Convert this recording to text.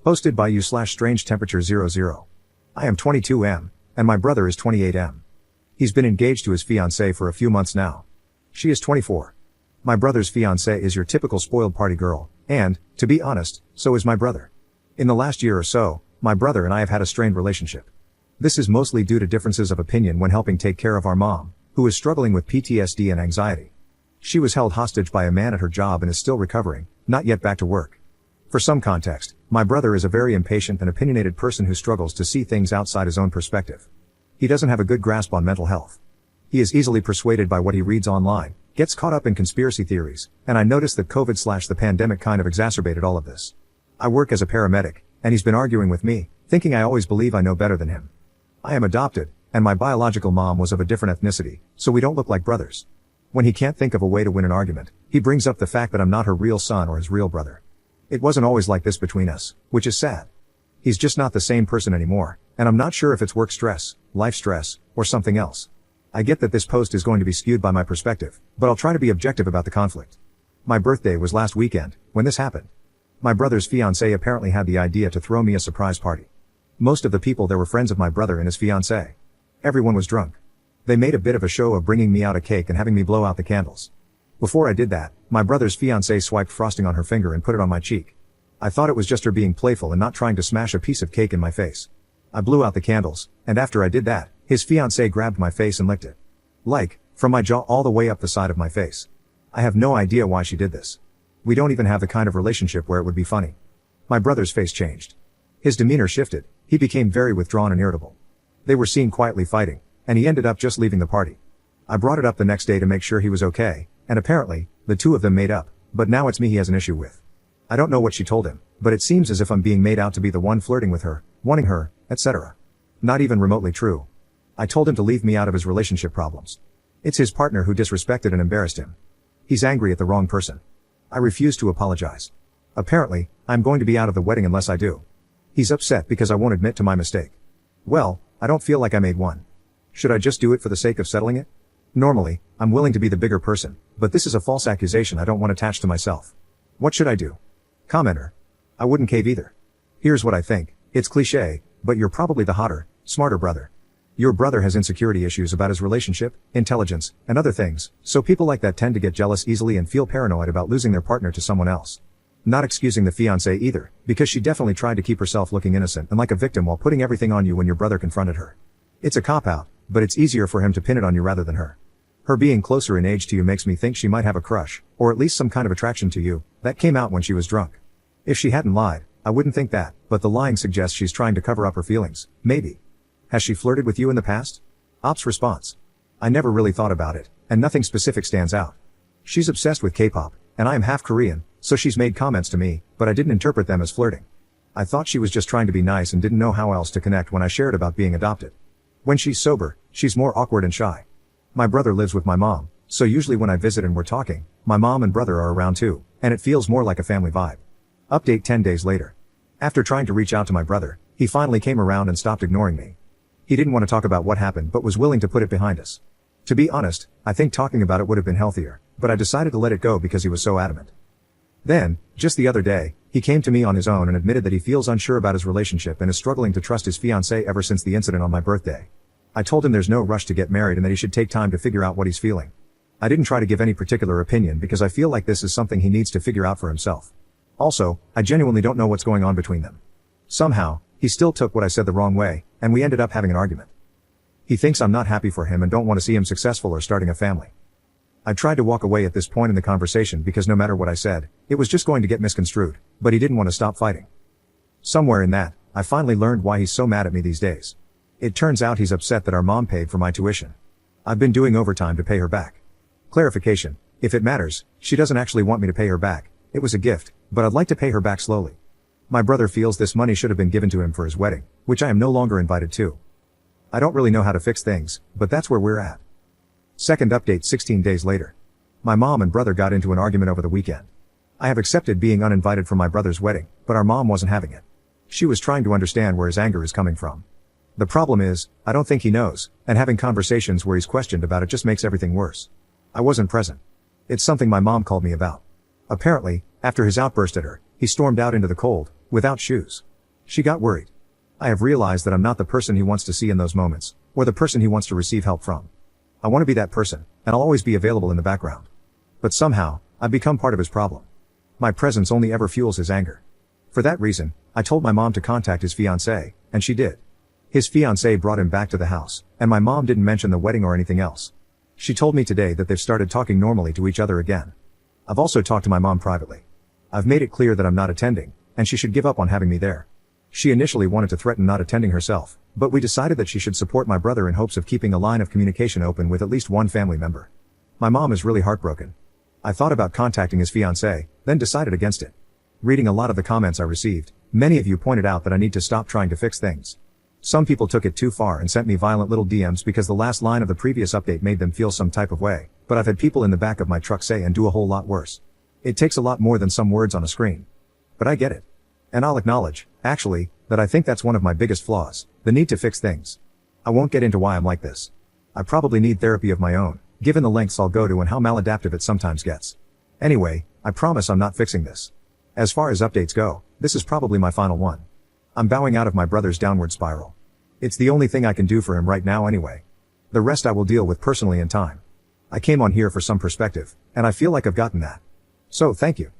Hosted by you/strange temperature 00. I am 22M, and my brother is 28M. He's been engaged to his fiancée for a few months now. She is 24. My brother's fiancée is your typical spoiled party girl, and, to be honest, so is my brother. In the last year or so, my brother and I have had a strained relationship. This is mostly due to differences of opinion when helping take care of our mom, who is struggling with PTSD and anxiety. She was held hostage by a man at her job and is still recovering, not yet back to work. For some context, my brother is a very impatient and opinionated person who struggles to see things outside his own perspective. He doesn't have a good grasp on mental health. He is easily persuaded by what he reads online, gets caught up in conspiracy theories, and I noticed that COVID/the pandemic kind of exacerbated all of this. I work as a paramedic, and he's been arguing with me, thinking I always believe I know better than him. I am adopted, and my biological mom was of a different ethnicity, so we don't look like brothers. When he can't think of a way to win an argument, he brings up the fact that I'm not her real son or his real brother. It wasn't always like this between us, which is sad. He's just not the same person anymore, and I'm not sure if it's work stress, life stress, or something else. I get that this post is going to be skewed by my perspective, but I'll try to be objective about the conflict. My birthday was last weekend, when this happened. My brother's fiancée apparently had the idea to throw me a surprise party. Most of the people there were friends of my brother and his fiancée. Everyone was drunk. They made a bit of a show of bringing me out a cake and having me blow out the candles. Before I did that, my brother's fiancée swiped frosting on her finger and put it on my cheek. I thought it was just her being playful and not trying to smash a piece of cake in my face. I blew out the candles, and after I did that, his fiancée grabbed my face and licked it. Like, from my jaw all the way up the side of my face. I have no idea why she did this. We don't even have the kind of relationship where it would be funny. My brother's face changed. His demeanor shifted, he became very withdrawn and irritable. They were seen quietly fighting, and he ended up just leaving the party. I brought it up the next day to make sure he was okay, and apparently, the two of them made up, but now it's me he has an issue with. I don't know what she told him, but it seems as if I'm being made out to be the one flirting with her, wanting her, etc. Not even remotely true. I told him to leave me out of his relationship problems. It's his partner who disrespected and embarrassed him. He's angry at the wrong person. I refuse to apologize. Apparently, I'm going to be out of the wedding unless I do. He's upset because I won't admit to my mistake. Well, I don't feel like I made one. Should I just do it for the sake of settling it? Normally, I'm willing to be the bigger person, but this is a false accusation I don't want attached to myself. What should I do? Commenter. I wouldn't cave either. Here's what I think. It's cliché, but you're probably the hotter, smarter brother. Your brother has insecurity issues about his relationship, intelligence, and other things, so people like that tend to get jealous easily and feel paranoid about losing their partner to someone else. Not excusing the fiancée either, because she definitely tried to keep herself looking innocent and like a victim while putting everything on you when your brother confronted her. It's a cop-out, but it's easier for him to pin it on you rather than her. Her being closer in age to you makes me think she might have a crush, or at least some kind of attraction to you, that came out when she was drunk. If she hadn't lied, I wouldn't think that, but the lying suggests she's trying to cover up her feelings, maybe. Has she flirted with you in the past? Op's response. I never really thought about it, and nothing specific stands out. She's obsessed with K-pop, and I am half Korean, so she's made comments to me, but I didn't interpret them as flirting. I thought she was just trying to be nice and didn't know how else to connect when I shared about being adopted. When she's sober, she's more awkward and shy. My brother lives with my mom, so usually when I visit and we're talking, my mom and brother are around too, and it feels more like a family vibe. Update 10 days later. After trying to reach out to my brother, he finally came around and stopped ignoring me. He didn't want to talk about what happened but was willing to put it behind us. To be honest, I think talking about it would have been healthier, but I decided to let it go because he was so adamant. Then, just the other day, he came to me on his own and admitted that he feels unsure about his relationship and is struggling to trust his fiancée ever since the incident on my birthday. I told him there's no rush to get married and that he should take time to figure out what he's feeling. I didn't try to give any particular opinion because I feel like this is something he needs to figure out for himself. Also, I genuinely don't know what's going on between them. Somehow, he still took what I said the wrong way, and we ended up having an argument. He thinks I'm not happy for him and don't want to see him successful or starting a family. I tried to walk away at this point in the conversation because no matter what I said, it was just going to get misconstrued, but he didn't want to stop fighting. Somewhere in that, I finally learned why he's so mad at me these days. It turns out he's upset that our mom paid for my tuition. I've been doing overtime to pay her back. Clarification, if it matters, she doesn't actually want me to pay her back. It was a gift, but I'd like to pay her back slowly. My brother feels this money should have been given to him for his wedding, which I am no longer invited to. I don't really know how to fix things, but that's where we're at. Second update 16 days later. My mom and brother got into an argument over the weekend. I have accepted being uninvited for my brother's wedding, but our mom wasn't having it. She was trying to understand where his anger is coming from. The problem is, I don't think he knows, and having conversations where he's questioned about it just makes everything worse. I wasn't present. It's something my mom called me about. Apparently, after his outburst at her, he stormed out into the cold, without shoes. She got worried. I have realized that I'm not the person he wants to see in those moments, or the person he wants to receive help from. I want to be that person, and I'll always be available in the background. But somehow, I've become part of his problem. My presence only ever fuels his anger. For that reason, I told my mom to contact his fiancée, and she did. His fiancée brought him back to the house, and my mom didn't mention the wedding or anything else. She told me today that they've started talking normally to each other again. I've also talked to my mom privately. I've made it clear that I'm not attending, and she should give up on having me there. She initially wanted to threaten not attending herself, but we decided that she should support my brother in hopes of keeping a line of communication open with at least one family member. My mom is really heartbroken. I thought about contacting his fiancée, then decided against it. Reading a lot of the comments I received, many of you pointed out that I need to stop trying to fix things. Some people took it too far and sent me violent little DMs because the last line of the previous update made them feel some type of way, but I've had people in the back of my truck say and do a whole lot worse. It takes a lot more than some words on a screen. But I get it. And I'll acknowledge, actually, that I think that's one of my biggest flaws, the need to fix things. I won't get into why I'm like this. I probably need therapy of my own, given the lengths I'll go to and how maladaptive it sometimes gets. Anyway, I promise I'm not fixing this. As far as updates go, this is probably my final one. I'm bowing out of my brother's downward spiral. It's the only thing I can do for him right now anyway. The rest I will deal with personally in time. I came on here for some perspective, and I feel like I've gotten that. So thank you.